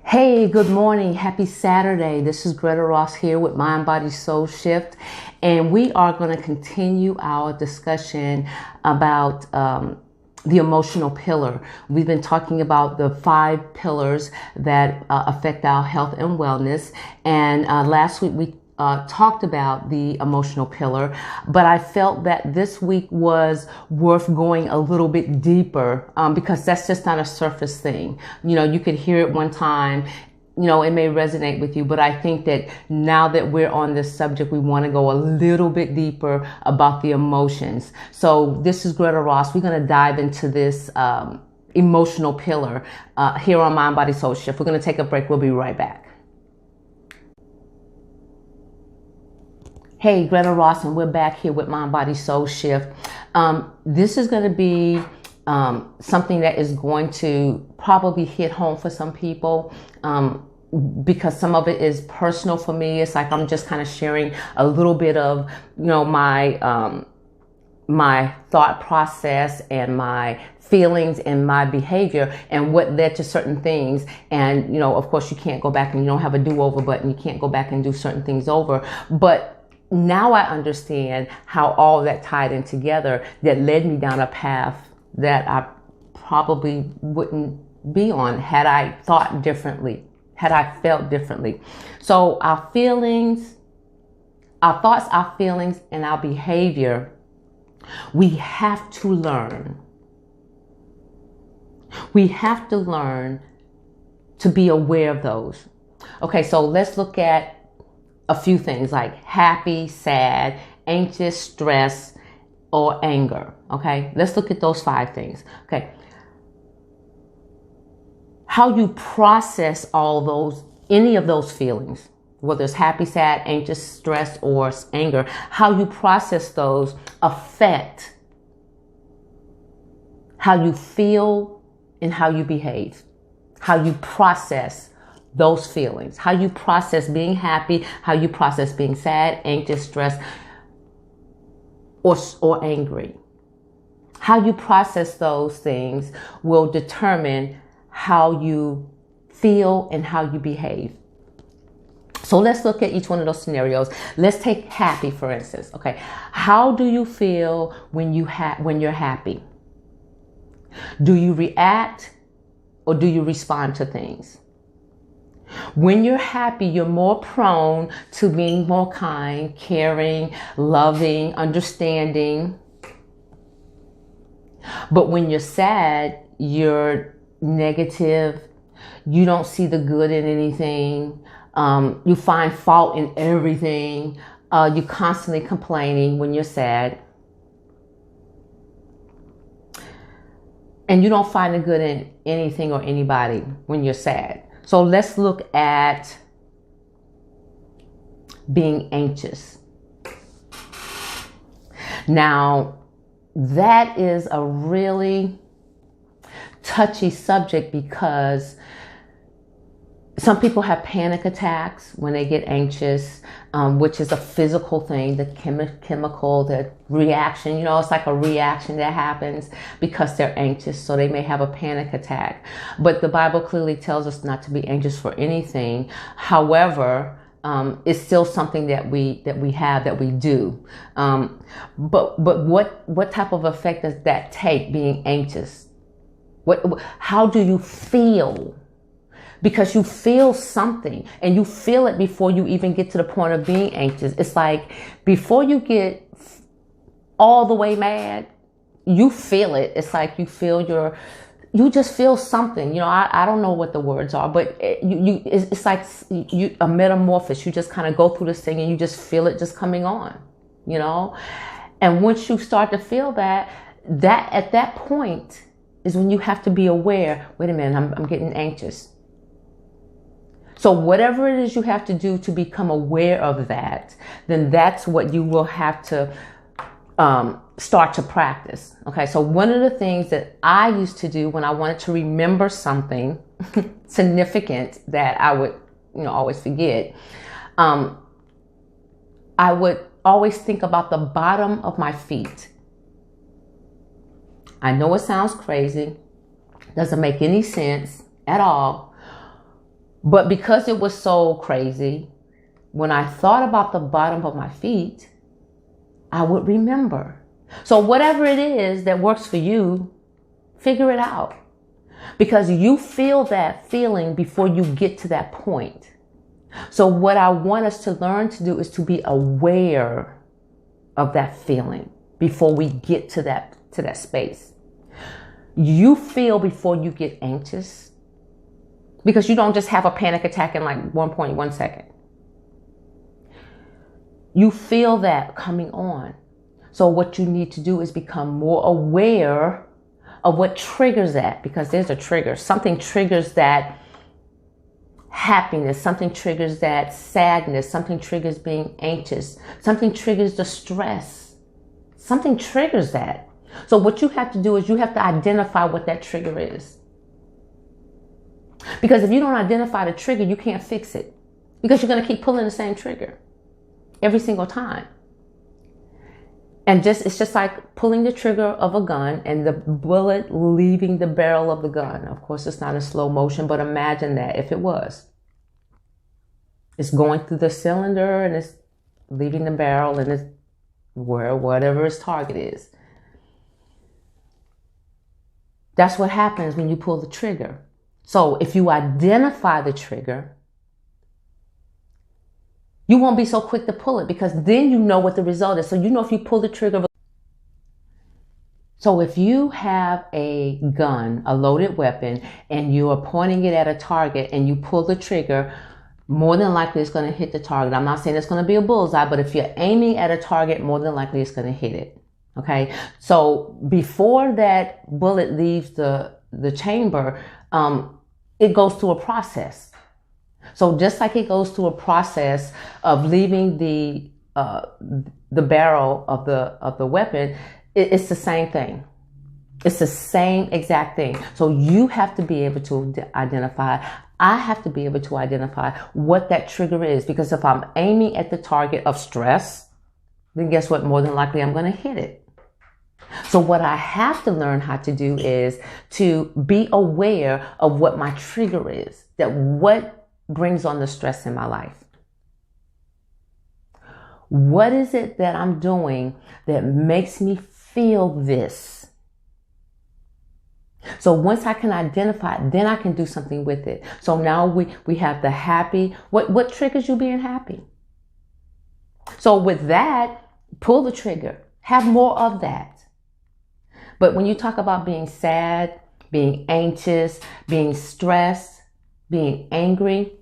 Hey, good morning. Happy Saturday. This is Greta Ross here with Mind, Body, Soul Shift. And we are going to continue our discussion about the emotional pillar. We've been talking about the 5 pillars that affect our health and wellness. And last week we talked about the emotional pillar, but I felt that this week was worth going a little bit deeper because that's just not a surface thing. You know, you could hear it one time, you know, it may resonate with you, but I think that now that we're on this subject, we want to go a little bit deeper about the emotions. So this is Greta Ross. We're going to dive into this emotional pillar here on Mind, Body, Soul Shift. We're going to take a break. We'll be right back. Hey, Greta Ross, and we're back here with Mind, Body, Soul Shift. This is going to be something that is going to probably hit home for some people because some of it is personal for me. It's like I'm just kind of sharing a little bit of, you know, my thought process and my feelings and my behavior and what led to certain things. And, you know, of course, you can't go back and you don't have a do-over button. You can't go back and do certain things over. But now I understand how all that tied in together that led me down a path that I probably wouldn't be on had I thought differently, had I felt differently. So our feelings, our thoughts, our feelings, and our behavior, we have to learn. We have to learn to be aware of those. Okay, so let's look at a few things like happy, sad, anxious, stress, or anger. Okay, let's look at those 5 things. Okay, how you process all those, any of those feelings, whether it's happy, sad, anxious, stress, or anger, how you process those affect how you feel and how you behave, how you process those feelings, how you process being happy, how you process being sad, anxious, stressed, or angry. How you process those things will determine how you feel and how you behave. So let's look at each one of those scenarios. Let's take happy, for instance. Okay, how do you feel when you're happy? Do you react or do you respond to things? When you're happy, you're more prone to being more kind, caring, loving, understanding. But when you're sad, you're negative. You don't see the good in anything. You find fault in everything. You're constantly complaining when you're sad. And you don't find the good in anything or anybody when you're sad. So let's look at being anxious. Now, that is a really touchy subject because some people have panic attacks when they get anxious, which is a physical thing, the chemical, the reaction, you know, it's like a reaction that happens because they're anxious. So they may have a panic attack. But the Bible clearly tells us not to be anxious for anything. However, it's still something that we do. But what type of effect does that take, being anxious? How do you feel? Because you feel something and you feel it before you even get to the point of being anxious. It's like before you get all the way mad, you feel it. It's like you you just feel something. You know, I don't know what the words are, but it's like a metamorphosis. You just kind of go through this thing and you just feel it just coming on, you know? And once you start to feel that at that point is when you have to be aware, wait a minute, I'm getting anxious. So whatever it is you have to do to become aware of that, then that's what you will have to start to practice. Okay, so one of the things that I used to do when I wanted to remember something significant that I would, always forget, I would always think about the bottom of my feet. I know it sounds crazy, doesn't make any sense at all, but because it was so crazy, when I thought about the bottom of my feet, I would remember. So whatever it is that works for you, figure it out. Because you feel that feeling before you get to that point. So what I want us to learn to do is to be aware of that feeling before we get to that space. You feel before you get anxious, because you don't just have a panic attack in like 1.1 second. You feel that coming on. So what you need to do is become more aware of what triggers that, because there's a trigger. Something triggers that happiness, something triggers that sadness, something triggers being anxious, something triggers the stress, something triggers that. So what you have to do is you have to identify what that trigger is. Because if you don't identify the trigger, you can't fix it, because you're going to keep pulling the same trigger every single time. And it's just like pulling the trigger of a gun and the bullet leaving the barrel of the gun. Of course, it's not in slow motion, but imagine that if it was. It's going through the cylinder and it's leaving the barrel and it's whatever its target is. That's what happens when you pull the trigger. So if you identify the trigger, you won't be so quick to pull it, because then you know what the result is. So you know if you pull the trigger. So if you have a gun, a loaded weapon, and you are pointing it at a target and you pull the trigger, more than likely it's going to hit the target. I'm not saying it's going to be a bullseye, but if you're aiming at a target, more than likely it's going to hit it. Okay. So before that bullet leaves the chamber, it goes through a process. So just like it goes through a process of leaving the barrel of the weapon, it's the same thing. It's the same exact thing. So you have to be able to identify. I have to be able to identify what that trigger is, because if I'm aiming at the target of stress, then guess what? More than likely I'm going to hit it. So what I have to learn how to do is to be aware of what my trigger is, that what brings on the stress in my life. What is it that I'm doing that makes me feel this? So once I can identify it, then I can do something with it. So now we have the happy. What triggers you being happy? So with that, pull the trigger. Have more of that. But when you talk about being sad, being anxious, being stressed, being angry,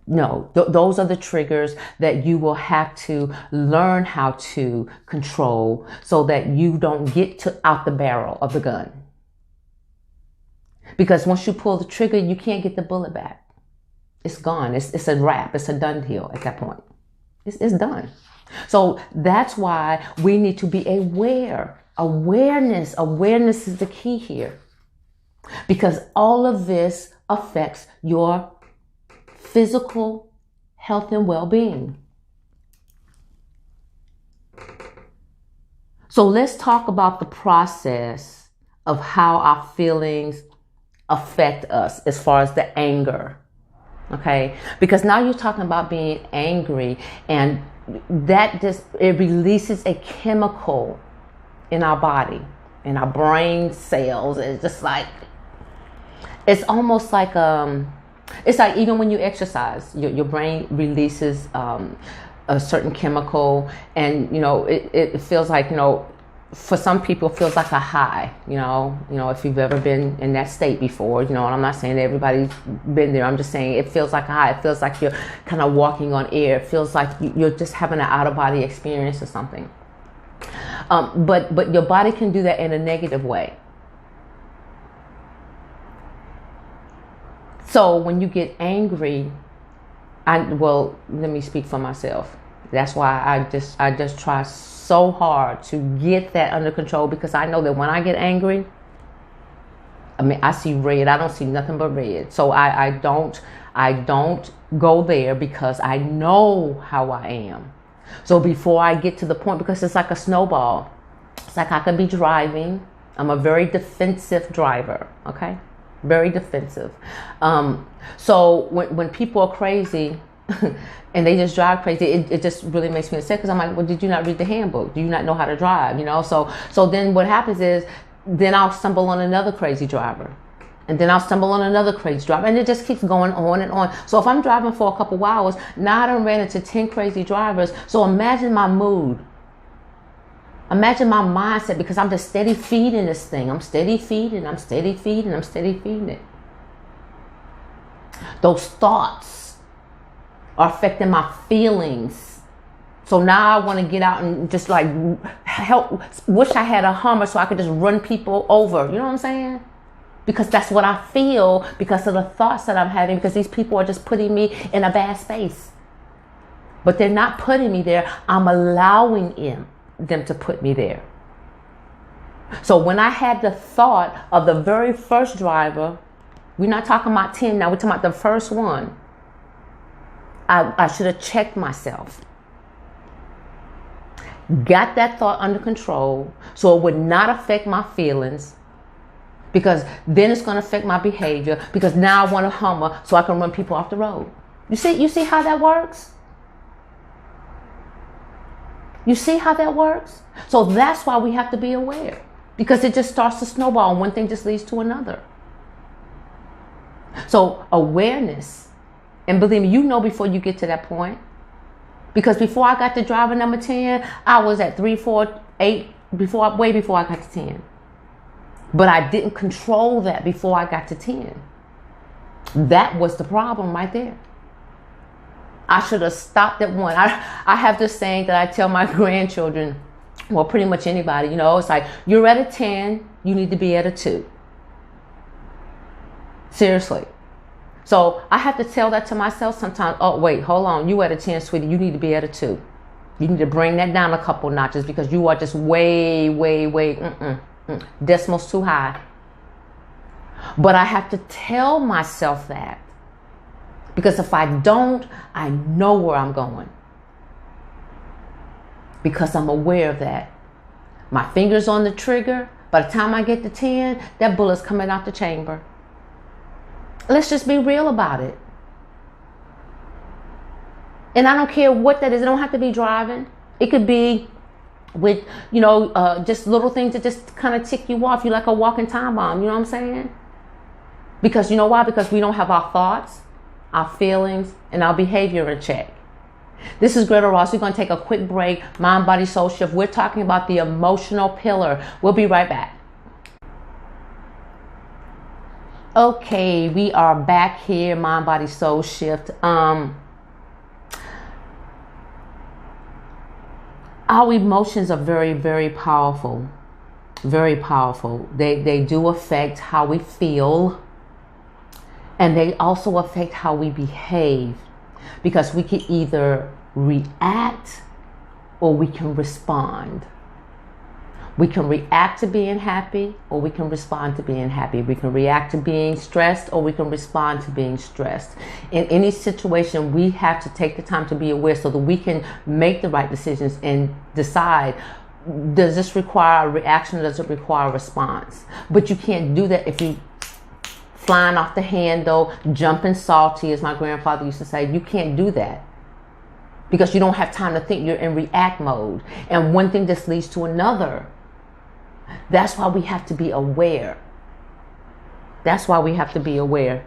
no, those are the triggers that you will have to learn how to control so that you don't get out the barrel of the gun. Because once you pull the trigger, you can't get the bullet back. It's gone. It's a wrap. It's a done deal at that point. It's done. So that's why we need to be aware. Awareness is the key here. Because all of this affects your physical health and well-being. So let's talk about the process of how our feelings affect us as far as the anger. Okay? Because now you're talking about being angry, and that it releases a chemical in our body, in our brain cells. It's just like, it's almost like it's like even when you exercise, your brain releases a certain chemical, and it feels like, for some people it feels like a high, if you've ever been in that state before, and I'm not saying that everybody's been there. I'm just saying it feels like a high. It feels like you're kind of walking on air. It feels like you're just having an out-of-body experience or something. But your body can do that in a negative way. So when you get angry, let me speak for myself. That's why I just try so hard to get that under control, because I know that when I get angry, I mean, I see red. I don't see nothing but red. So I don't go there, because I know how I am. So before I get to the point, because it's like a snowball. It's like I could be driving. I'm a very defensive driver, okay? Very defensive. So when people are crazy and they just drive crazy, it just really makes me upset, because I'm like, well, did you not read the handbook? Do you not know how to drive? You know, so then what happens is, then I'll stumble on another crazy driver. And then I'll stumble on another crazy driver. And it just keeps going on and on. So if I'm driving for a couple of hours, now I done ran into 10 crazy drivers. So imagine my mood. Imagine my mindset, because I'm just steady feeding this thing. I'm steady feeding, I'm steady feeding, I'm steady feeding it. Those thoughts are affecting my feelings. So now I want to get out and just like help. Wish I had a Hummer so I could just run people over. You know what I'm saying? Because that's what I feel, because of the thoughts that I'm having, because these people are just putting me in a bad space. But they're not putting me there. I'm allowing them to put me there. So when I had the thought of the very first driver, we're not talking about 10 now, we're talking about the first one. I should have checked myself. Got that thought under control so it would not affect my feelings, because then it's going to affect my behavior, because now I want a Hummer so I can run people off the road. You see how that works? You see how that works? So that's why we have to be aware, because it just starts to snowball and one thing just leads to another. So awareness, and believe me, you know before you get to that point, because before I got to driver number 10, I was at 3, 4, 8, way before I got to 10. But I didn't control that before I got to 10. That was the problem right there. I should have stopped at 1. I have this saying that I tell my grandchildren, well, pretty much anybody, you know, it's like, you're at a 10, you need to be at a 2. Seriously. So I have to tell that to myself sometimes. Oh, wait, hold on. You at a 10, sweetie. You need to be at a 2. You need to bring that down a couple notches, because you are just way, decimals too high. But I have to tell myself that, because if I don't, I know where I'm going, because I'm aware of that. My finger's on the trigger. By the time I get to 10, that bullet's coming out the chamber. Let's just be real about it. And I don't care what that is. It don't have to be driving. It could be with, just little things that just kind of tick you off. You're like a walking time bomb. You know what I'm saying? Because you know why? Because we don't have our thoughts, our feelings, and our behavior in check. This is Greta Ross. We're going to take a quick break. Mind, Body, Soul Shift. We're talking about the emotional pillar. We'll be right back. Okay, we are back here. Mind, Body, Soul Shift. Our emotions are very, very powerful. Very powerful. They do affect how we feel. And they also affect how we behave, because we can either react or we can respond. We can react to being happy, or we can respond to being happy. We can react to being stressed, or we can respond to being stressed. In any situation, we have to take the time to be aware so that we can make the right decisions and decide, does this require a reaction or does it require a response? But you can't do that if you flying off the handle, jumping salty, as my grandfather used to say. You can't do that, because you don't have time to think. You're in react mode, and one thing just leads to another. That's why we have to be aware. That's why we have to be aware.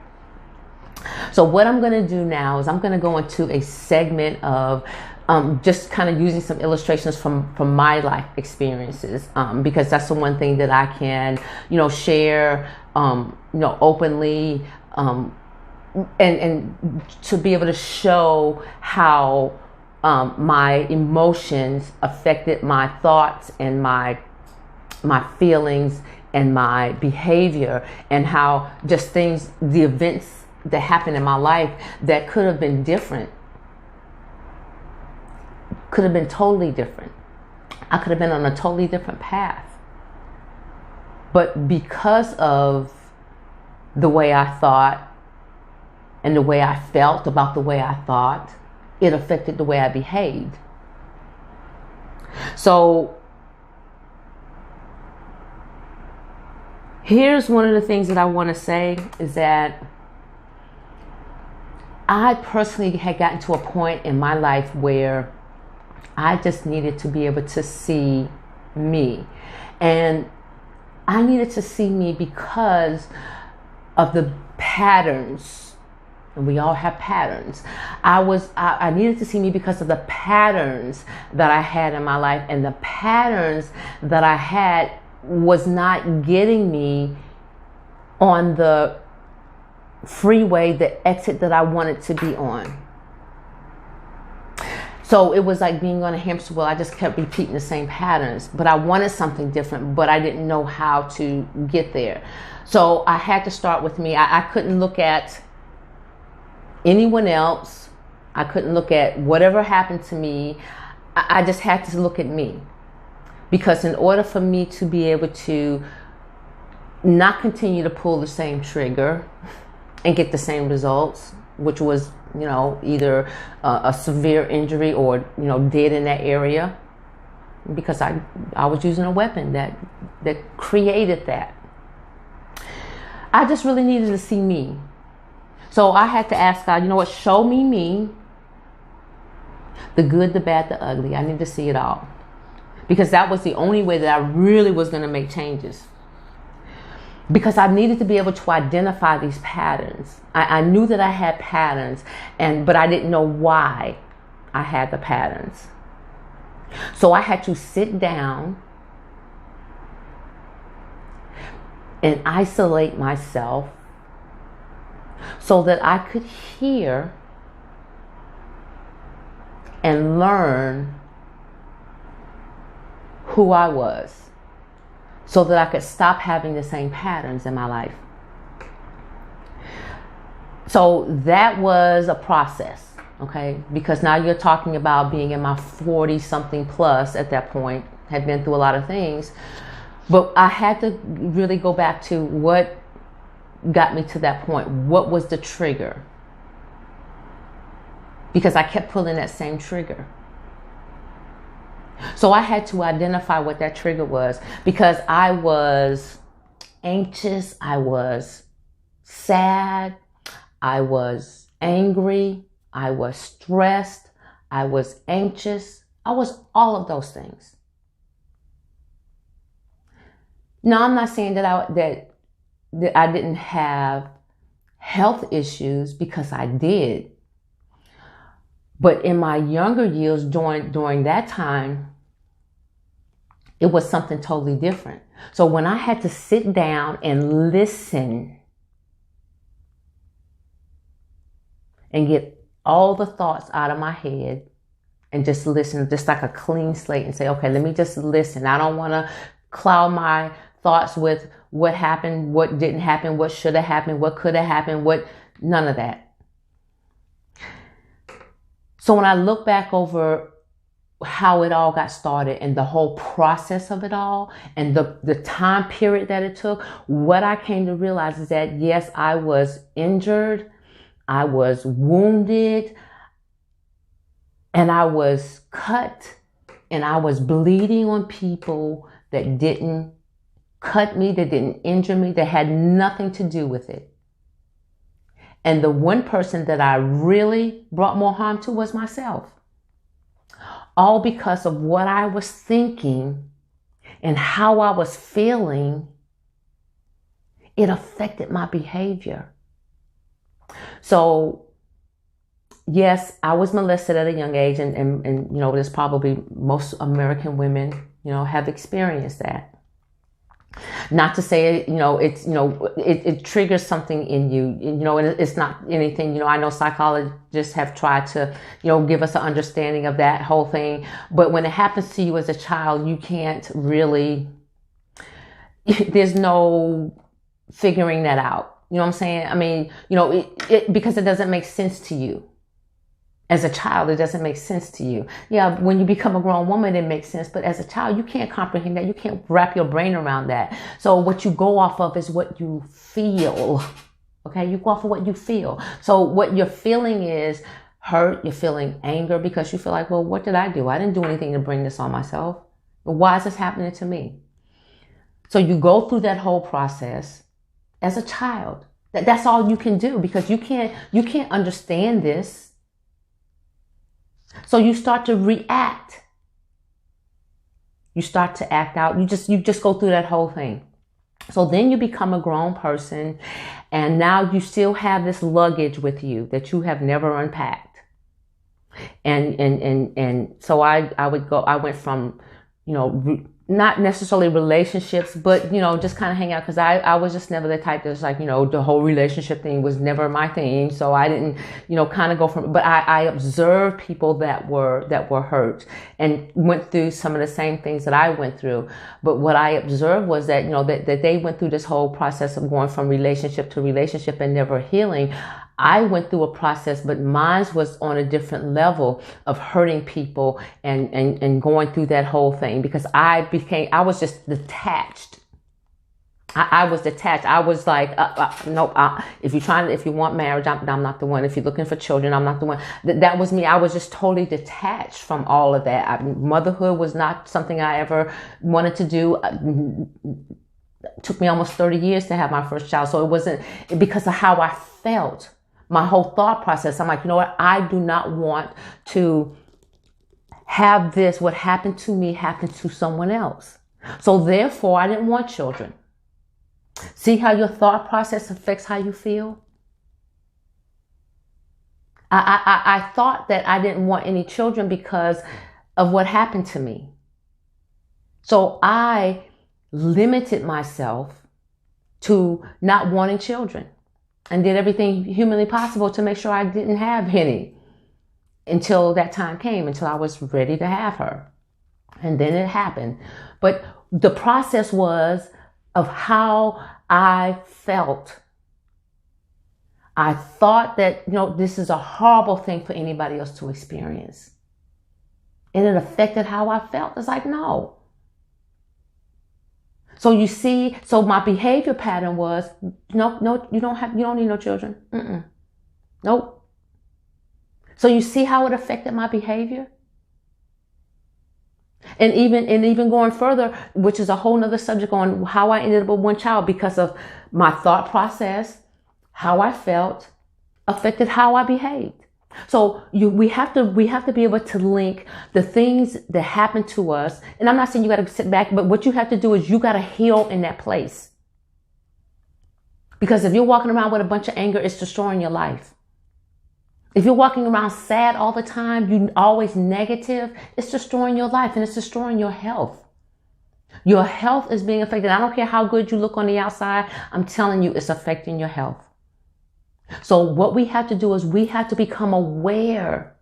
So what I'm going to do now is I'm going to go into a segment of just kind of using some illustrations from my life experiences, because that's the one thing that I can, share, openly, and to be able to show how my emotions affected my thoughts and my feelings and my behavior, and how just the events that happened in my life that could have been different could have been totally different. I could have been on a totally different path. But because of the way I thought and the way I felt about the way I thought, it affected the way I behaved. So here's one of the things that I want to say is that I personally had gotten to a point in my life where I just needed to be able to see me. And I needed to see me because of the patterns. And we all have patterns. I needed to see me because of the patterns that I had in my life. And the patterns that I had was not getting me on the freeway, the exit that I wanted to be on. So it was like being on a hamster wheel. I just kept repeating the same patterns, but I wanted something different, but I didn't know how to get there. So I had to start with me. I couldn't look at anyone else. I couldn't look at whatever happened to me. I just had to look at me. Because in order for me to be able to not continue to pull the same trigger and get the same results, which was, either a severe injury or, dead in that area, because I was using a weapon that created that. I just really needed to see me. So I had to ask God, show me, the good, the bad, the ugly. I need to see it all. Because that was the only way that I really was going to make changes. Because I needed to be able to identify these patterns. I knew that I had patterns, but I didn't know why I had the patterns. So I had to sit down and isolate myself so that I could hear and learn who I was, so that I could stop having the same patterns in my life. So that was a process, okay? Because now you're talking about being in my 40-something plus at that point, had been through a lot of things. But I had to really go back to what got me to that point. What was the trigger? Because I kept pulling that same trigger. So I had to identify what that trigger was, because I was anxious, I was sad, I was angry, I was stressed, I was anxious, I was all of those things. Now, I'm not saying that I didn't have health issues, because I did. But in my younger years, during that time, it was something totally different. So when I had to sit down and listen and get all the thoughts out of my head and just listen, just like a clean slate, and say, okay, let me just listen. I don't want to cloud my thoughts with what happened, what didn't happen, what should have happened, what could have happened, none of that. So when I look back over how it all got started and the whole process of it all and the time period that it took, what I came to realize is that, yes, I was injured, I was wounded, and I was cut, and I was bleeding on people that didn't cut me, that didn't injure me, that had nothing to do with it. And the one person that I really brought more harm to was myself. All because of what I was thinking and how I was feeling. It affected my behavior. So, yes, I was molested at a young age, and there's probably most American women, have experienced that. Not to say, it triggers something in you, and it's not anything, I know psychologists have tried to, give us an understanding of that whole thing. But when it happens to you as a child, you can't really, there's no figuring that out. You know what I'm saying? I mean, because it doesn't make sense to you. As a child, it doesn't make sense to you. Yeah, when you become a grown woman, it makes sense. But as a child, you can't comprehend that. You can't wrap your brain around that. So what you go off of is what you feel. Okay, you go off of what you feel. So what you're feeling is hurt. You're feeling anger because you feel like, well, what did I do? I didn't do anything to bring this on myself. Why is this happening to me? So you go through that whole process as a child. That's all you can do because you can't understand this. So you start to react. You start to act out. You just go through that whole thing. So then you become a grown person, and now you still have this luggage with you that you have never unpacked. And so I went from, not necessarily relationships, but, just kind of hang out because I was just never the type that's like, the whole relationship thing was never my thing. So I didn't, kind of go from, but I observed people that were hurt and went through some of the same things that I went through. But what I observed was that, that they went through this whole process of going from relationship to relationship and never healing. I went through a process, but mine was on a different level of hurting people and going through that whole thing because I was just detached. I was detached. I was like, nope. If you want marriage, I'm not the one. If you're looking for children, I'm not the one. That was me. I was just totally detached from all of that. Motherhood was not something I ever wanted to do. It took me almost 30 years to have my first child. So it wasn't because of how I felt. My whole thought process, I'm like, you know what? I do not want to have this, what happened to me, happen to someone else. So therefore, I didn't want children. See how your thought process affects how you feel? I thought that I didn't want any children because of what happened to me. So I limited myself to not wanting children. And did everything humanly possible to make sure I didn't have any until that time came, until I was ready to have her. And then it happened. But the process was of how I felt. I thought that, this is a horrible thing for anybody else to experience. And it affected how I felt. It's like, no. So you see, so my behavior pattern was, no, you don't need no children. Nope. So you see how it affected my behavior? And even going further, which is a whole nother subject on how I ended up with one child because of my thought process, how I felt, affected how I behaved. So we have to be able to link the things that happen to us. And I'm not saying you got to sit back, but what you have to do is you got to heal in that place. Because if you're walking around with a bunch of anger, it's destroying your life. If you're walking around sad all the time, you always negative, it's destroying your life and it's destroying your health. Your health is being affected. I don't care how good you look on the outside. I'm telling you, it's affecting your health. So what we have to do is we have to become aware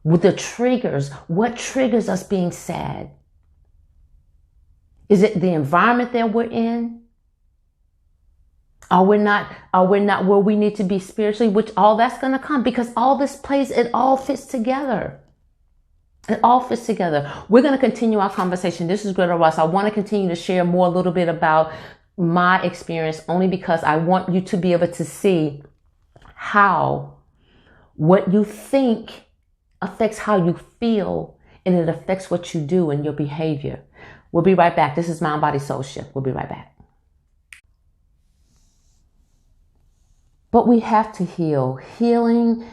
with the triggers. What triggers us being sad? Is it the environment that we're in? Are we not where we need to be spiritually? Which all that's going to come because all this plays, it all fits together. It all fits together. We're going to continue our conversation. This is Greta Ross. I want to continue to share more a little bit about my experience only because I want you to be able to see how what you think affects how you feel and it affects what you do and your behavior. We'll be right back. This is Mind, Body, Soul Shift. We'll be right back. But we have to heal. Healing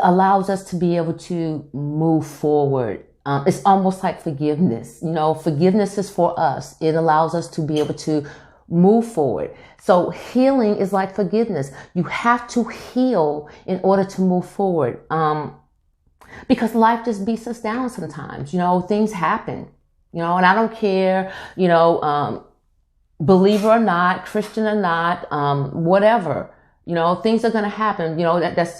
allows us to be able to move forward. It's almost like forgiveness. Forgiveness is for us. It allows us to be able to move forward. So healing is like forgiveness. You have to heal in order to move forward. Because life just beats us down sometimes. Things happen. And I don't care, believer or not, Christian or not, whatever. Things are going to happen. It's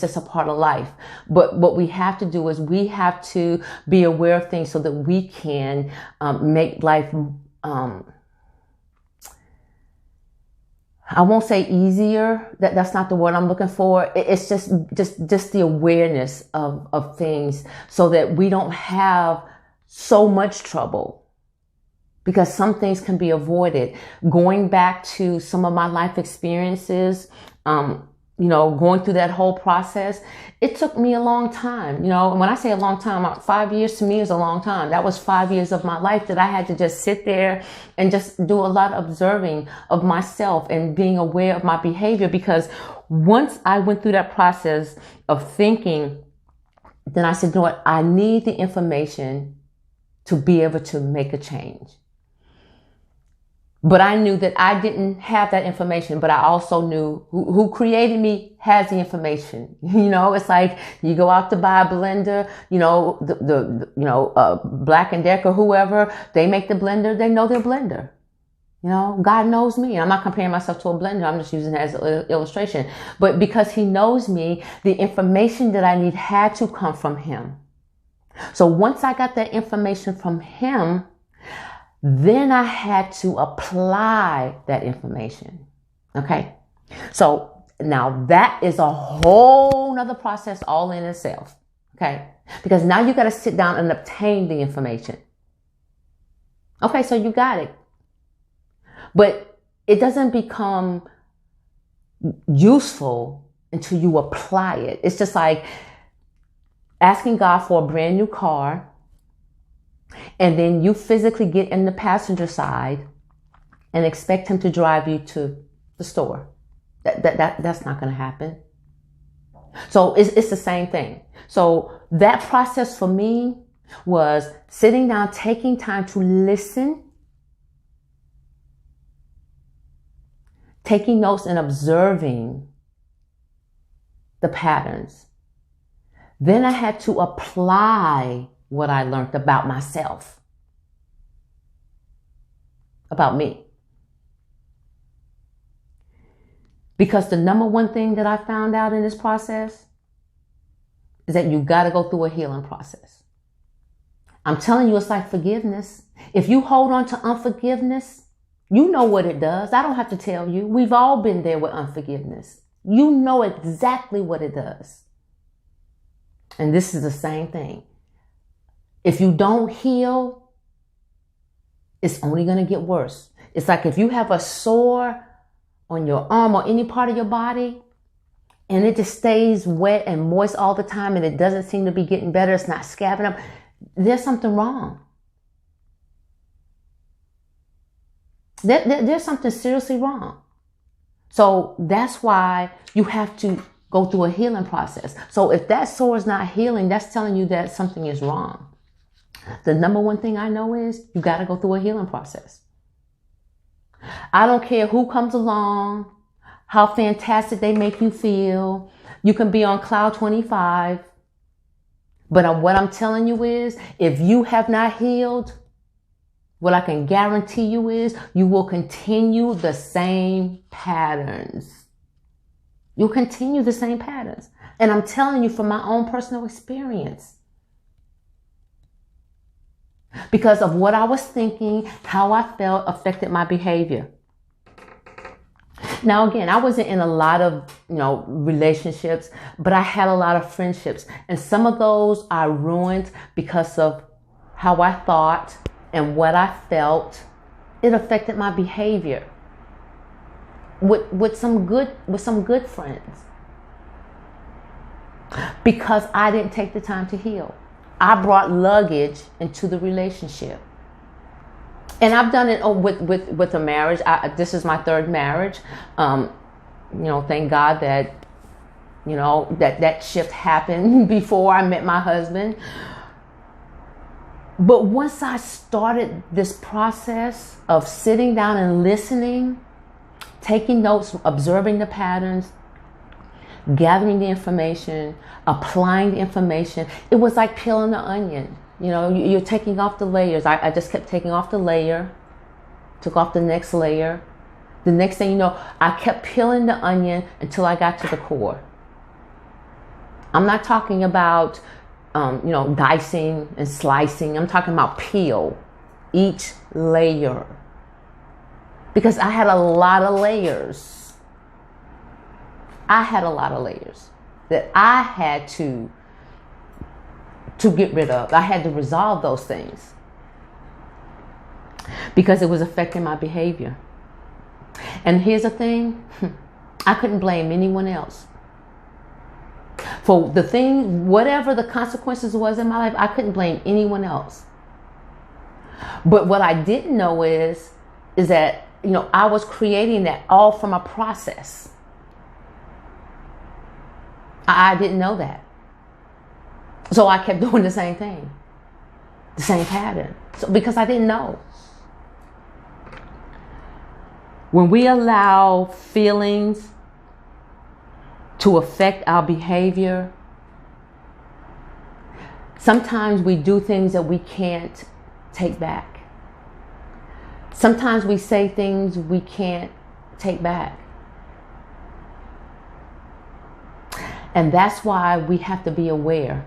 just a part of life. But what we have to do is we have to be aware of things so that we can make life I won't say easier. That's not the word I'm looking for. It's just the awareness of things so that we don't have so much trouble, because some things can be avoided. Going back to some of my life experiences, going through that whole process, it took me a long time, and when I say a long time, 5 years to me is a long time. That was 5 years of my life that I had to just sit there and just do a lot of observing of myself and being aware of my behavior, because once I went through that process of thinking, then I said, you know what, I need the information to be able to make a change. But I knew that I didn't have that information, but I also knew who created me has the information. It's like you go out to buy a blender, Black & Decker, whoever, they make the blender, they know their blender. God knows me. I'm not comparing myself to a blender. I'm just using it as an illustration. But because he knows me, the information that I need had to come from him. So once I got that information from him, then I had to apply that information. Okay. So now that is a whole nother process all in itself. Okay. Because now you got to sit down and obtain the information. Okay. So you got it, but it doesn't become useful until you apply it. It's just like asking God for a brand new car, and then you physically get in the passenger side and expect him to drive you to the store. That's not going to happen. So it's the same thing. So that process for me was sitting down, taking time to listen, taking notes and observing the patterns. Then I had to apply what I learned about myself, about me. Because the number one thing that I found out in this process is that you got to go through a healing process. I'm telling you, it's like forgiveness. If you hold on to unforgiveness, you know what it does. I don't have to tell you. We've all been there with unforgiveness. You know exactly what it does. And this is the same thing. If you don't heal, it's only going to get worse. It's like if you have a sore on your arm or any part of your body, and it just stays wet and moist all the time, and it doesn't seem to be getting better, it's not scabbing up, there's something wrong. There's something seriously wrong. So that's why you have to go through a healing process. So if that sore is not healing, that's telling you that something is wrong. The number one thing I know is you got to go through a healing process. I don't care who comes along, how fantastic they make you feel. You can be on cloud 25. But what I'm telling you is, if you have not healed, what I can guarantee you is you will continue the same patterns. You'll continue the same patterns. And I'm telling you from my own personal experience. Because of what I was thinking, how I felt affected my behavior. Now, again, I wasn't in a lot of, relationships, but I had a lot of friendships. And some of those I ruined because of how I thought and what I felt. It affected my behavior with some good friends. Because I didn't take the time to heal. I brought luggage into the relationship. And I've done it with a marriage. This is my third marriage. Thank God that, that shift happened before I met my husband. But once I started this process of sitting down and listening, taking notes, observing the patterns, gathering the information, applying the information, it was like peeling the onion. You're taking off the layers. I just kept taking off the layer, took off the next layer. The next thing you know, I kept peeling the onion until I got to the core. I'm not talking about, dicing and slicing. I'm talking about peel each layer. because I had a lot of layers. I had a lot of layers that I had to get rid of. I had to resolve those things because it was affecting my behavior. And here's the thing, I couldn't blame anyone else for the thing, whatever the consequences was in my life. I couldn't blame anyone else. But what I didn't know is that, I was creating that all from a process. I didn't know that. So I kept doing the same thing, the same pattern, because I didn't know. When we allow feelings to affect our behavior, sometimes we do things that we can't take back. Sometimes we say things we can't take back. And that's why we have to be aware.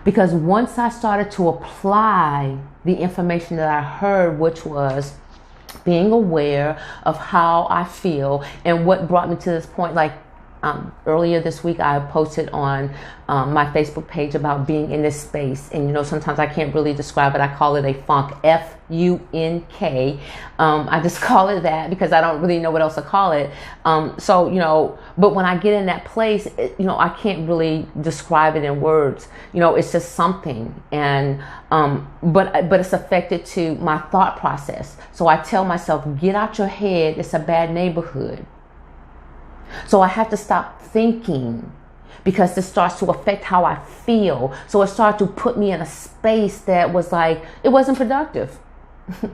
Because once I started to apply the information that I heard, which was being aware of how I feel and what brought me to this point, like earlier this week, I posted on my Facebook page about being in this space. And, sometimes I can't really describe it. I call it a funk, F-U-N-K. I just call it that because I don't really know what else to call it. But when I get in that place, I can't really describe it in words. It's just something. And, but it's affected to my thought process. So I tell myself, get out your head. It's a bad neighborhood. So I have to stop thinking because this starts to affect how I feel. So it started to put me in a space that was like, it wasn't productive.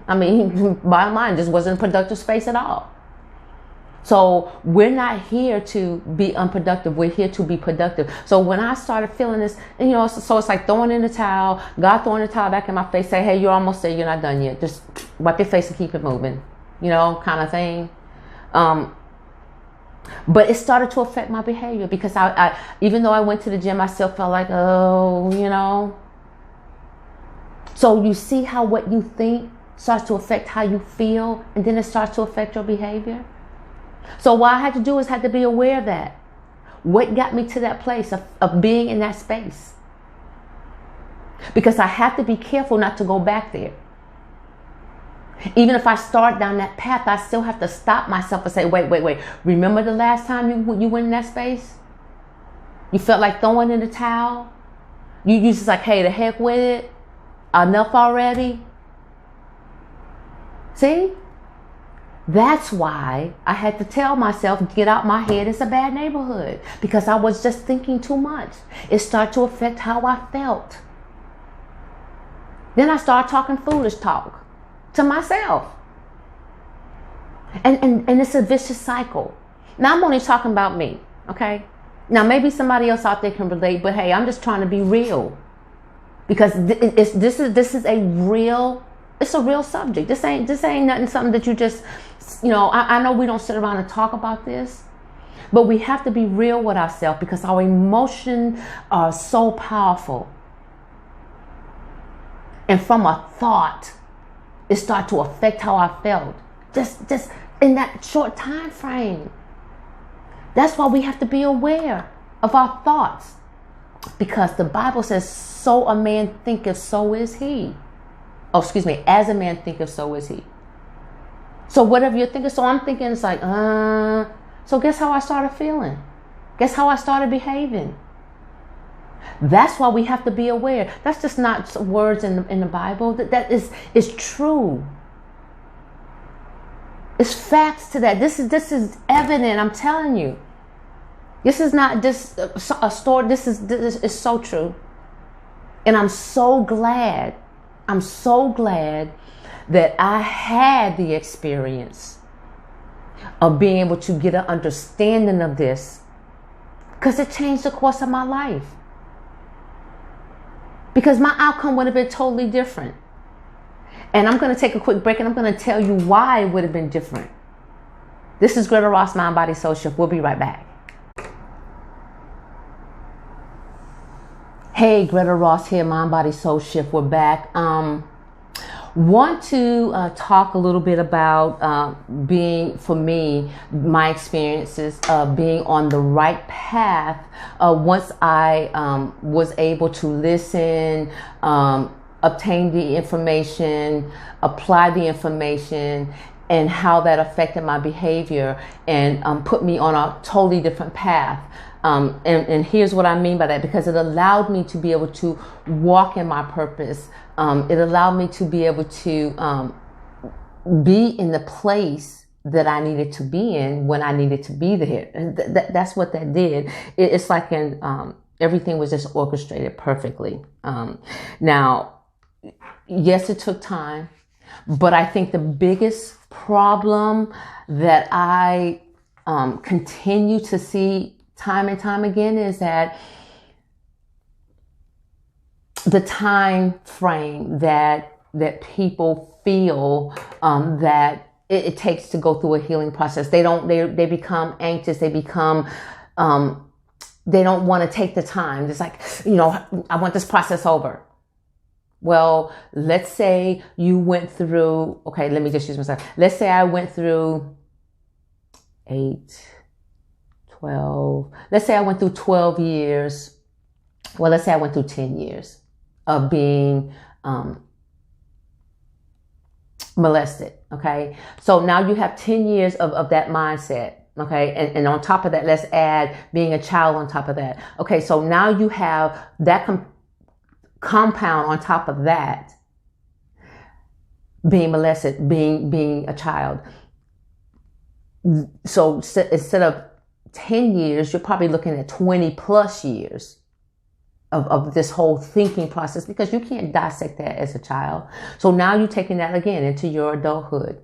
I mean, bottom line, this wasn't a productive space at all. So we're not here to be unproductive. We're here to be productive. So when I started feeling this, so it's like throwing in the towel, God throwing the towel back in my face, say, hey, you're almost there. You're not done yet. Just wipe your face and keep it moving, kind of thing. But it started to affect my behavior because I even though I went to the gym, I still felt like, So you see how what you think starts to affect how you feel, and then it starts to affect your behavior. So what I had to do is had to be aware of that. What got me to that place of being in that space? Because I have to be careful not to go back there. Even if I start down that path, I still have to stop myself and say, wait. Remember the last time you went in that space? You felt like throwing in the towel? You just like, hey, the heck with it. Enough already. See? That's why I had to tell myself, get out my head. It's a bad neighborhood. Because I was just thinking too much. It started to affect how I felt. Then I started talking foolish talk to myself. And it's a vicious cycle. Now I'm only talking about me, okay? Now maybe somebody else out there can relate, but hey, I'm just trying to be real. Because this is a real subject. This ain't nothing, something that you just, I know we don't sit around and talk about this, but we have to be real with ourselves because our emotions are so powerful. And from a thought, it started to affect how I felt. Just in that short time frame. That's why we have to be aware of our thoughts. Because the Bible says, so a man thinketh, so is he. As a man thinketh, so is he. So whatever you're thinking, so I'm thinking, it's like, so guess how I started feeling? Guess how I started behaving? That's why we have to be aware. That's just not words in the Bible. That is true. It's facts to that. This is evident. I'm telling you. This is not just a story. This is so true. And I'm so glad that I had the experience of being able to get an understanding of this, because it changed the course of my life. Because my outcome would have been totally different. And I'm going to take a quick break and I'm going to tell you why it would have been different. This is Greta Ross, Mind, Body, Soul Shift. We'll be right back. Hey, Greta Ross here, Mind, Body, Soul Shift. We're back. Want to talk a little bit about being, for me, my experiences of being on the right path once I was able to listen, obtain the information, apply the information, and how that affected my behavior and put me on a totally different path. And here's what I mean by that, because it allowed me to be able to walk in my purpose. It allowed me to be able to be in the place that I needed to be in when I needed to be there. And that's what that did. It's like everything was just orchestrated perfectly. Now, yes, it took time, but I think the biggest problem that I continue to see time and time again is that the time frame that people feel that it takes to go through a healing process. They become anxious. They become they don't want to take the time. It's like, I want this process over. Well, let's say you went through, okay, let me just use myself. Let's say I went through 12. Let's say I went through 12 years. Well, let's say I went through 10 years of being molested. Okay. So now you have 10 years of that mindset. Okay. And on top of that, let's add being a child on top of that. Okay. So now you have that compound on top of that, being molested, being a child. So instead of 10 years, you're probably looking at 20 plus years of this whole thinking process, because you can't dissect that as a child. So now you're taking that again into your adulthood.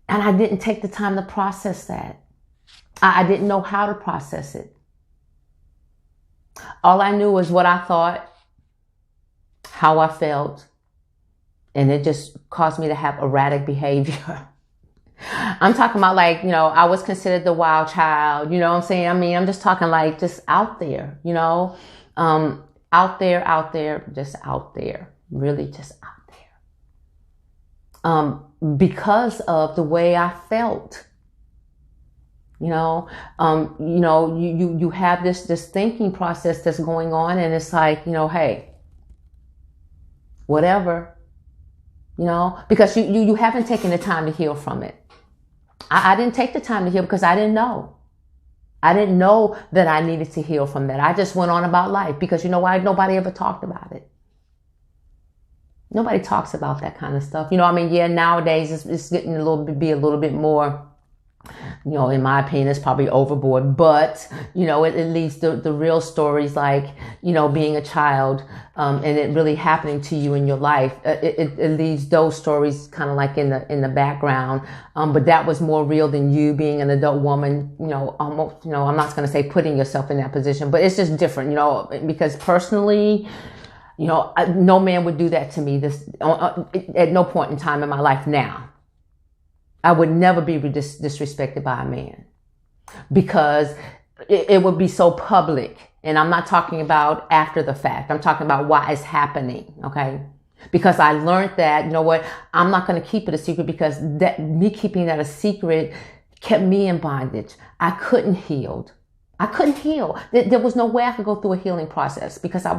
And I didn't take the time to process that. I didn't know how to process it. All I knew was what I thought, how I felt, and it just caused me to have erratic behavior. I'm talking about I was considered the wild child, you know what I'm saying? I mean, I'm just talking just out there, out there, just out there, really just out there. Because of the way I felt. You have this thinking process that's going on, and it's like, hey, whatever, because you haven't taken the time to heal from it. I didn't take the time to heal because I didn't know. I didn't know that I needed to heal from that. I just went on about life because why? Nobody ever talked about it. Nobody talks about that kind of stuff. Yeah, nowadays it's getting a little bit more, in my opinion, it's probably overboard, but, at least the real stories being a child, and it really happening to you in your life, it leaves those stories kind of in the background. But that was more real than you being an adult woman, almost, I'm not going to say putting yourself in that position, but it's just different, because personally, no man would do that to me at no point in time in my life now. I would never be disrespected by a man, because it would be so public. And I'm not talking about after the fact. I'm talking about why it's happening. Okay. Because I learned that, I'm not going to keep it a secret, because me keeping that a secret kept me in bondage. I couldn't heal. There was no way I could go through a healing process, because I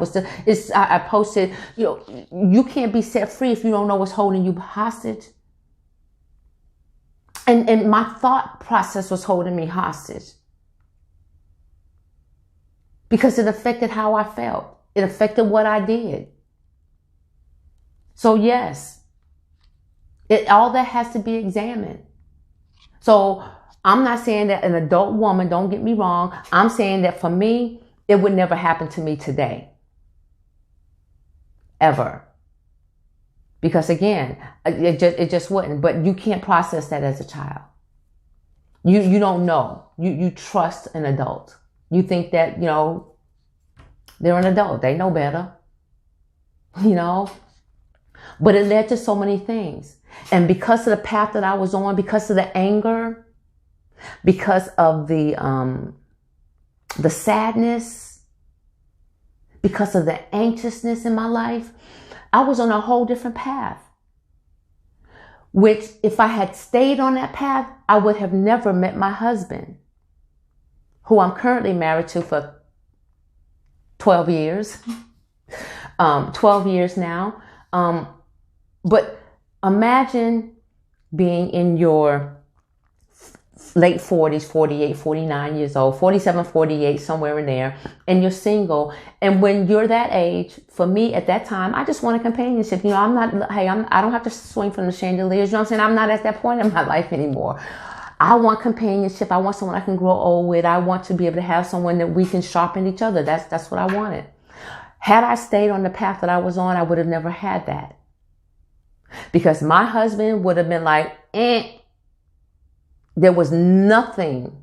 posted, you can't be set free if you don't know what's holding you hostage. And my thought process was holding me hostage, because it affected how I felt. It affected what I did. So yes, all that has to be examined. So I'm not saying that an adult woman, don't get me wrong. I'm saying that for me, it would never happen to me today. Ever. Because again, it just wouldn't. But you can't process that as a child. You don't know. You trust an adult. You think that, they're an adult. They know better. But it led to so many things. And because of the path that I was on, because of the anger, because of the sadness, because of the anxiousness in my life, I was on a whole different path. Which, if I had stayed on that path, I would have never met my husband, who I'm currently married to for 12 years. 12 years now. But imagine being in your late 40s, 48, 49 years old, 47, 48, somewhere in there, and you're single. And when you're that age, for me at that time, I just want a companionship. I don't have to swing from the chandeliers. You know what I'm saying? I'm not at that point in my life anymore. I want companionship. I want someone I can grow old with. I want to be able to have someone that we can sharpen each other. That's what I wanted. Had I stayed on the path that I was on, I would have never had that. Because my husband would have been like, There was nothing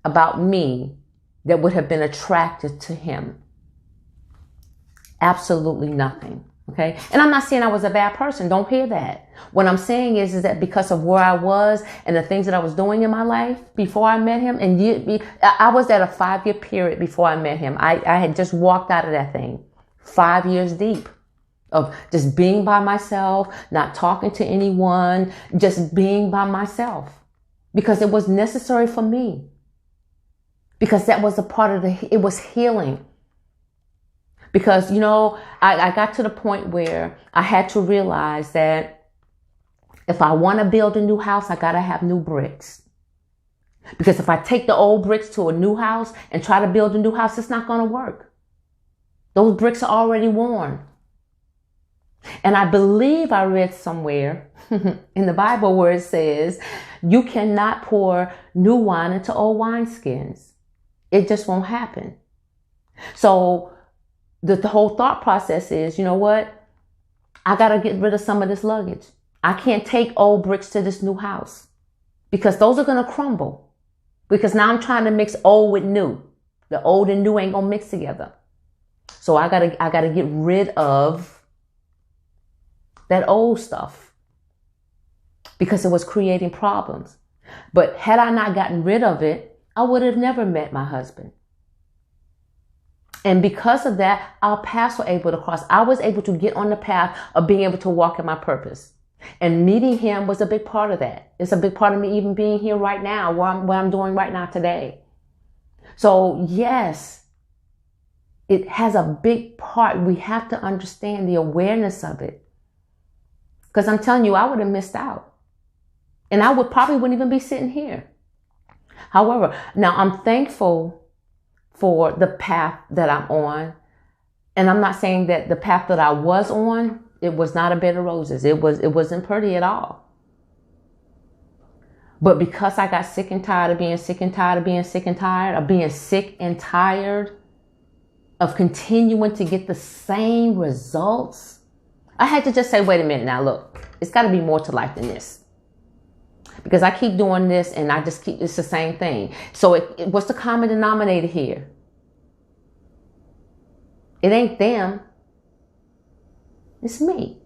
about me that would have been attracted to him. Absolutely nothing. Okay. And I'm not saying I was a bad person. Don't hear that. What I'm saying is that because of where I was and the things that I was doing in my life before I met him, and I was at a 5-year period before I met him. I had just walked out of that thing 5 years deep of just being by myself, not talking to anyone, just being by myself because it was necessary for me. Because that was a part of it was healing. Because, I got to the point where I had to realize that if I want to build a new house, I got to have new bricks. Because if I take the old bricks to a new house and try to build a new house, it's not going to work. Those bricks are already worn. And I believe I read somewhere in the Bible where it says, you cannot pour new wine into old wineskins. It just won't happen. So the whole thought process is, you know what? I got to get rid of some of this luggage. I can't take old bricks to this new house because those are going to crumble. Because now I'm trying to mix old with new. The old and new ain't going to mix together. So I got to get rid of that old stuff because it was creating problems. But had I not gotten rid of it, I would have never met my husband. And because of that, our paths were able to cross. I was able to get on the path of being able to walk in my purpose. And meeting him was a big part of that. It's a big part of me even being here right now, what I'm doing right now today. So yes, it has a big part. We have to understand the awareness of it. Because I'm telling you, I would have missed out. And I wouldn't even be sitting here. However, now I'm thankful for the path that I'm on. And I'm not saying that the path that I was on, it was not a bed of roses. It wasn't pretty at all. But because I got sick and tired of being sick and tired of being sick and tired of being sick and tired of continuing to get the same results, I had to just say, wait a minute now, look, it's got to be more to life than this. Because I keep doing this and it's the same thing. So what's the common denominator here? It ain't them. It's me.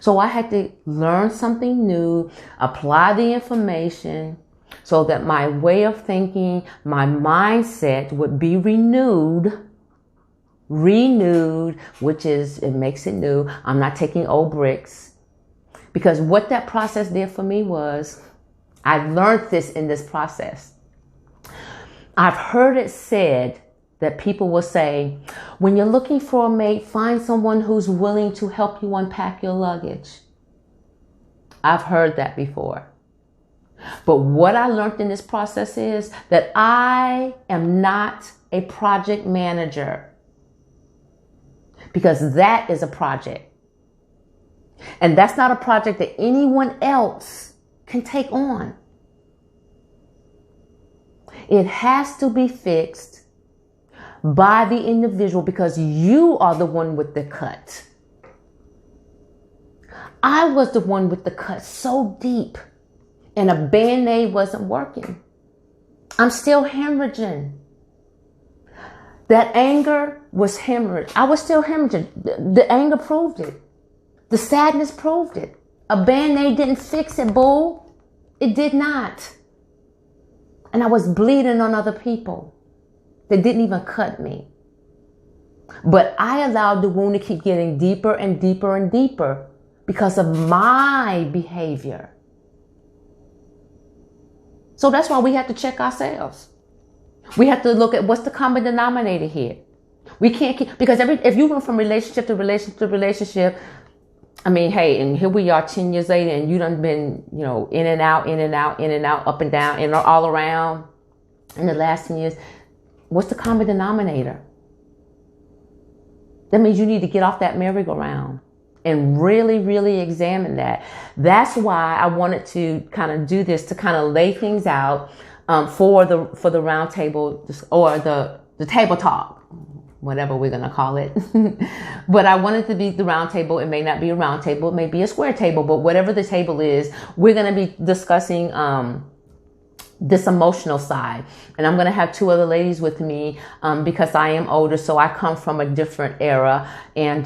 So I had to learn something new, apply the information so that my way of thinking, my mindset would be renewed, which is, it makes it new. I'm not taking old bricks. Because what that process did for me was, I learned this in this process. I've heard it said that people will say, when you're looking for a mate, find someone who's willing to help you unpack your luggage. I've heard that before. But what I learned in this process is that I am not a project manager. Because that is a project. And that's not a project that anyone else can take on. It has to be fixed by the individual because you are the one with the cut. I was the one with the cut so deep and a Band-Aid wasn't working. I'm still hemorrhaging. That anger was hemorrhaging. I was still hemorrhaging. The anger proved it. The sadness proved it. A Band-Aid didn't fix it, boo. It did not. And I was bleeding on other people. that didn't even cut me. But I allowed the wound to keep getting deeper and deeper and deeper because of my behavior. So that's why we have to check ourselves. We have to look at what's the common denominator here. We can't keep, because if you went from relationship to relationship to relationship, I mean, hey, and here we are 10 years later and you done been, in and out, in and out, in and out, up and down, and all around in the last 10 years. What's the common denominator? That means you need to get off that merry-go-round and really, really examine that. That's why I wanted to kind of do this, to kind of lay things out for the round table or the table talk, whatever we're going to call it. But I want it to be the round table. It may not be a round table. It may be a square table, but whatever the table is, we're going to be discussing this emotional side. And I'm going to have two other ladies with me because I am older, so I come from a different era. And,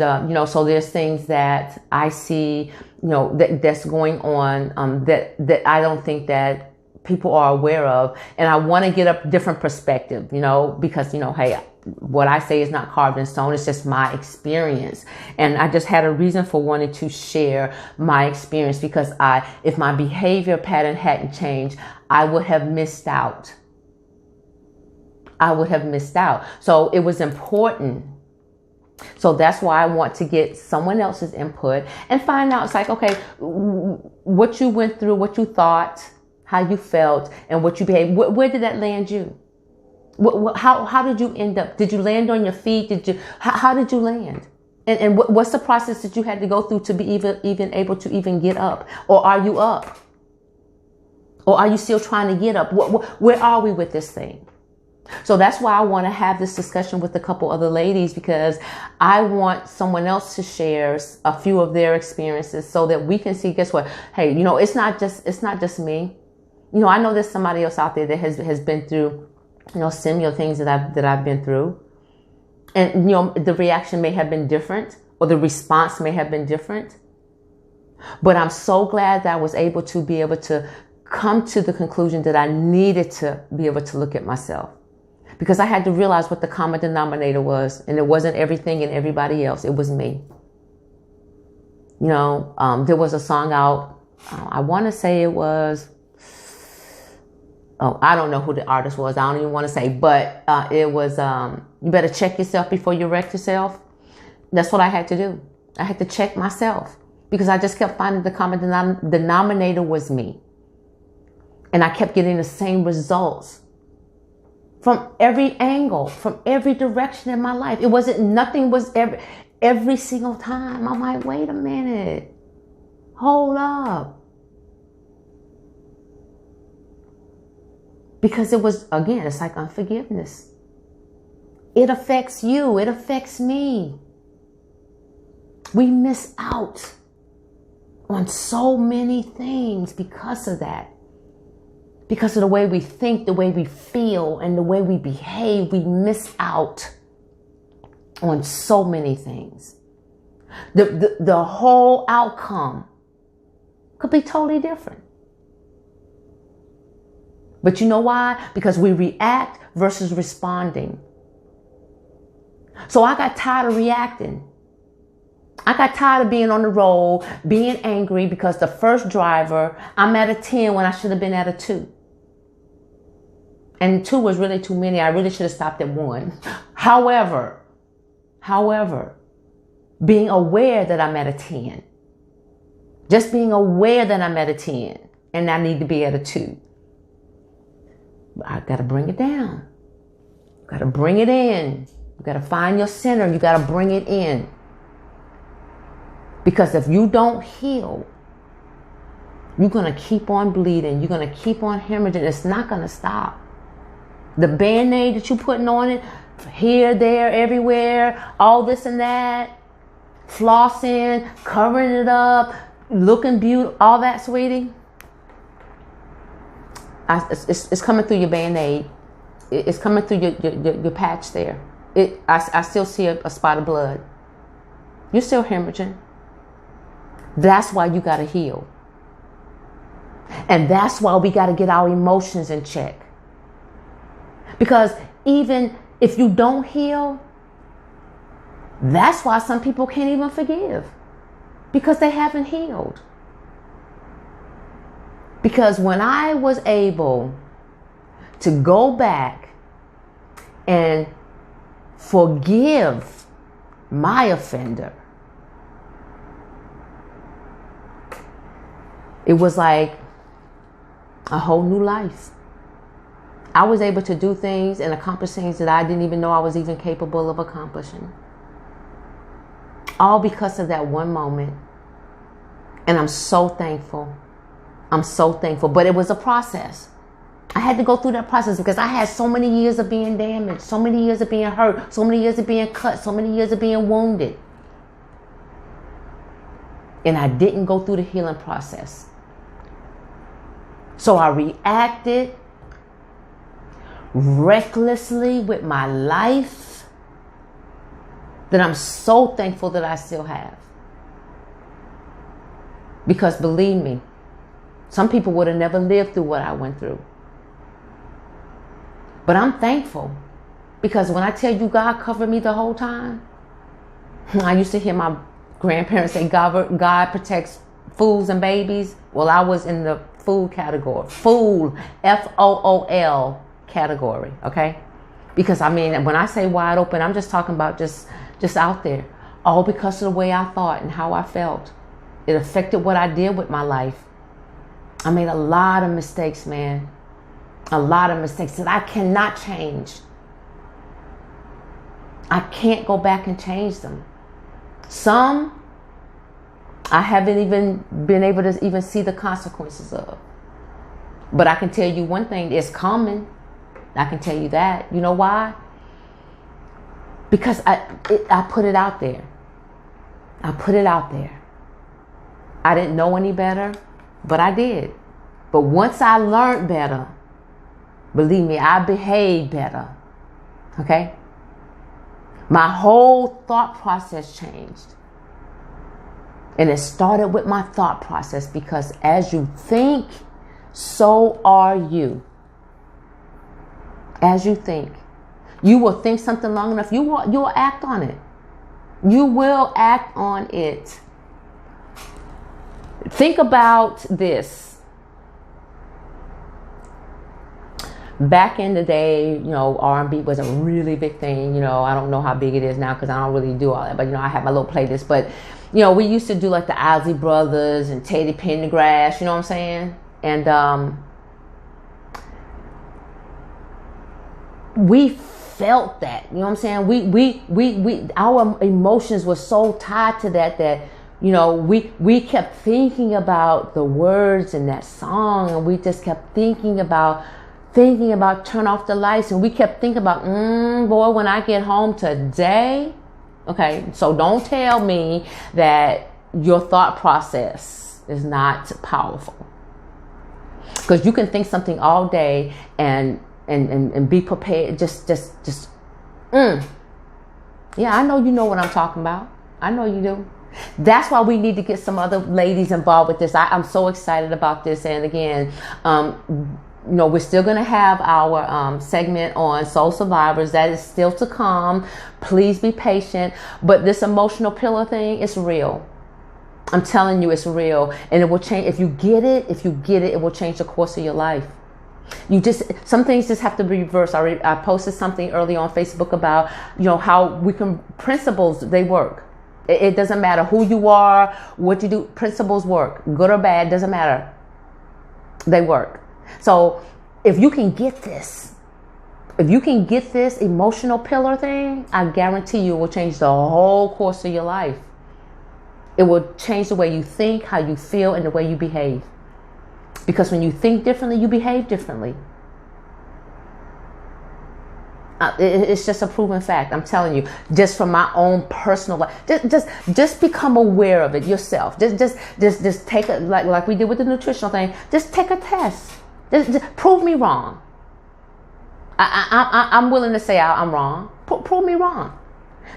so there's things that I see, that's going on that I don't think that people are aware of. And I want to get a different perspective, because, hey, what I say is not carved in stone. It's just my experience. And I just had a reason for wanting to share my experience because if my behavior pattern hadn't changed, I would have missed out. So it was important. So that's why I want to get someone else's input and find out, it's like, okay, what you went through, what you thought, how you felt, and what you behaved. Where did that land you? How did you end up? Did you land on your feet? How did you land? And what's the process that you had to go through to be even able to even get up? Or are you up? Or are you still trying to get up? Where are we with this thing? So that's why I want to have this discussion with a couple other ladies, because I want someone else to share a few of their experiences so that we can see, guess what? Hey, it's not just me. I know there's somebody else out there that has been through, similar things that I've been through. And, the reaction may have been different, or the response may have been different. But I'm so glad that I was able to come to the conclusion that I needed to be able to look at myself, because I had to realize what the common denominator was. And it wasn't everything and everybody else. It was me. There was a song out. I want to say it was, I don't know who the artist was. I don't even want to say, but it was, you better check yourself before you wreck yourself. That's what I had to do. I had to check myself because I just kept finding the common denominator was me. And I kept getting the same results from every angle, from every direction in my life. Nothing was every single time. I'm like, wait a minute. Hold up. Because it was, again, it's like unforgiveness. It affects you. It affects me. We miss out on so many things because of that. Because of the way we think, the way we feel, and the way we behave, we miss out on so many things. The whole outcome could be totally different. But you know why? Because we react versus responding. So I got tired of reacting. I got tired of being on the road, being angry because the first driver, I'm at a 10 when I should have been at a 2. And 2 was really too many. I really should have stopped at 1. However, being aware that I'm at a 10. Just being aware that I'm at a 10 and I need to be at a 2. I got to bring it down. You got to bring it in. You got to find your center. You got to bring it in. Because if you don't heal, you're going to keep on bleeding. You're going to keep on hemorrhaging. It's not going to stop. The Band-Aid that you're putting on it, here, there, everywhere, all this and that, flossing, covering it up, looking beautiful, all that, sweetie. It's coming through your Band-Aid. It's coming through your patch there. I still see a spot of blood. You're still hemorrhaging. That's why you got to heal. And that's why we got to get our emotions in check. Because even If you don't heal, that's why some people can't even forgive, because they haven't healed. Because when I was able to go back and forgive my offender, it was like a whole new life. I was able to do things and accomplish things that I didn't even know I was even capable of accomplishing. All because of that one moment. And I'm so thankful. I'm so thankful. But it was a process. I had to go through that process because I had so many years of being damaged, so many years of being hurt, so many years of being cut, so many years of being wounded. And I didn't go through the healing process. So I reacted recklessly with my life that I'm so thankful that I still have. Because believe me, some people would have never lived through what I went through. But I'm thankful, because when I tell you God covered me the whole time, I used to hear my grandparents say God protects fools and babies. Well, I was in the fool category. Fool, F-O-O-L category, okay? Because I mean, when I say wide open, I'm just talking about just out there. All because of the way I thought and how I felt. It affected what I did with my life. I made a lot of mistakes, man. A lot of mistakes that I cannot change. I can't go back and change them. Some I haven't even been able to even see the consequences of. But I can tell you one thing, it's coming. I can tell you that. You know why? Because I put it out there. I put it out there. I didn't know any better, but I did. But once I learned better, believe me, I behaved better. Okay? My whole thought process changed. And it started with my thought process, because as you think, so are you. As you think. You will think something long enough, you'll act on it. You will act on it. Think about this. Back in the day, you know, R&B was a really big thing. You know, I don't know how big it is now because I don't really do all that. But, you know, I have my little playlist. But, you know, we used to do like the Ozzy Brothers and Teddy Pendergrass, you know what I'm saying? And we felt that, you know what I'm saying? Our emotions were so tied to that, you know, we kept thinking about the words in that song, and we just kept thinking about turn off the lights, and we kept thinking about, boy, when I get home today. Okay, so don't tell me that your thought process is not powerful, because you can think something all day and be prepared. Yeah, I know you know what I'm talking about. I know you do. That's why we need to get some other ladies involved with this. I'm so excited about this. And again, you know, we're still going to have our segment on soul survivors. That is still to come. Please be patient. But this emotional pillar thing is real. I'm telling you, it's real. And it will change. If you get it, it will change the course of your life. Some things just have to be reversed. I posted something early on Facebook about, you know, how principles, they work. It doesn't matter who you are, what you do. Principles work. Good or bad, doesn't matter. They work. So if you can get this emotional pillar thing, I guarantee you it will change the whole course of your life. It will change the way you think, how you feel, and the way you behave. Because when you think differently, you behave differently. It's just a proven fact. I'm telling you, just from my own personal life. Just become aware of it yourself. Just take it like we did with the nutritional thing. Just take a test. Just prove me wrong. I'm willing to say I'm wrong. Prove me wrong.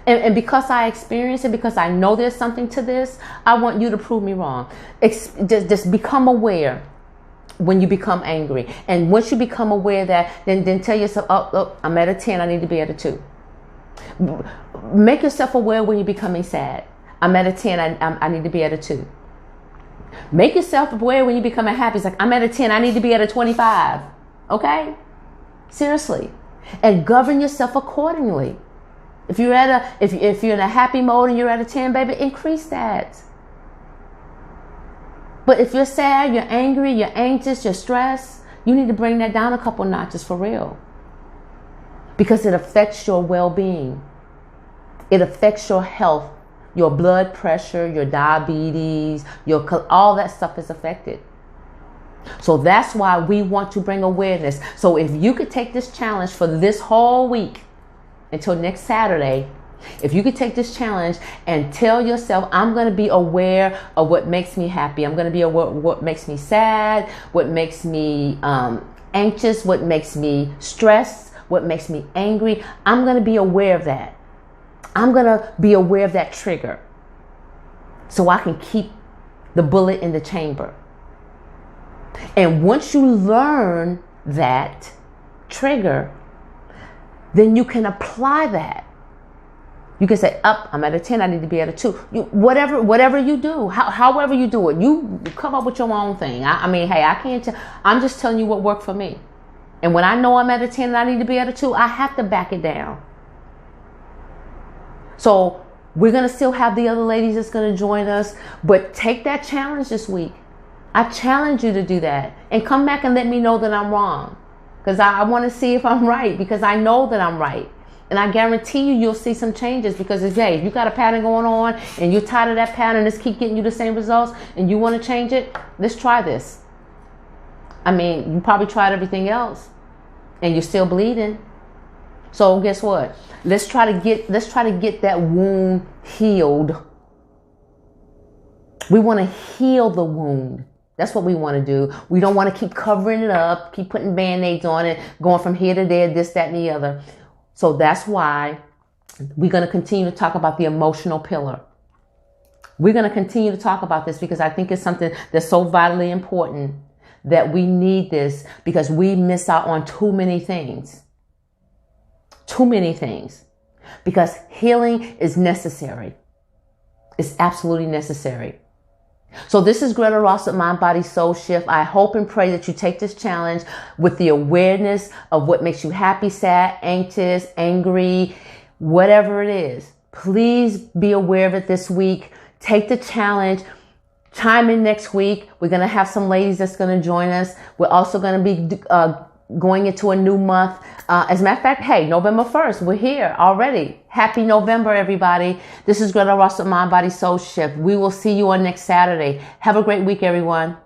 And because I experience it, because I know there's something to this, I want you to prove me wrong. Just become aware. when you become angry. And once you become aware of that, then tell yourself, oh, look, I'm at a 10, I need to be at a 2. Make yourself aware when you're becoming sad. I'm at a 10, I need to be at a 2. Make yourself aware when you become happy. It's like, I'm at a 10, I need to be at a 25. Okay? Seriously. And govern yourself accordingly. If you're if you're in a happy mode and you're at a 10, baby, increase that. But if you're sad, you're angry, you're anxious, you're stressed, you need to bring that down a couple notches for real. Because it affects your well-being. It affects your health, your blood pressure, your diabetes, all that stuff is affected. So that's why we want to bring awareness. So if you could take this challenge for this whole week until next Saturday, if you could take this challenge and tell yourself, I'm going to be aware of what makes me happy. I'm going to be aware of what makes me sad, what makes me anxious, what makes me stressed, what makes me angry. I'm going to be aware of that. I'm going to be aware of that trigger so I can keep the bullet in the chamber. And once you learn that trigger, then you can apply that. You can say, I'm at a 10, I need to be at a 2. Whatever you do, however you do it, you come up with your own thing. I mean, hey, I can't I'm just telling you what worked for me. And when I know I'm at a 10 and I need to be at a 2, I have to back it down. So we're going to still have the other ladies that's going to join us, but take that challenge this week. I challenge you to do that and come back and let me know that I'm wrong, because I want to see if I'm right, because I know that I'm right. And I guarantee you'll see some changes, because if you got a pattern going on and you're tired of that pattern, this keep getting you the same results and you want to change it, let's try this. I mean, you probably tried everything else and you're still bleeding. So guess what? Let's try to get that wound healed. We want to heal the wound. That's what we want to do. We don't want to keep covering it up, keep putting Band-Aids on it, going from here to there, this, that, and the other. So that's why we're going to continue to talk about the emotional pillar. We're going to continue to talk about this because I think it's something that's so vitally important that we need this, because we miss out on too many things. Too many things. Because healing is necessary. It's absolutely necessary. So this is Greta Ross at Mind, Body, Soul Shift. I hope and pray that you take this challenge with the awareness of what makes you happy, sad, anxious, angry, whatever it is. Please be aware of it this week. Take the challenge. Chime in next week. We're going to have some ladies that's going to join us. We're also going to be going into a new month. As a matter of fact, hey, November 1st, we're here already. Happy November, everybody. This is Greta Ross at Mind, Body, Soul Shift. We will see you on next Saturday. Have a great week, everyone.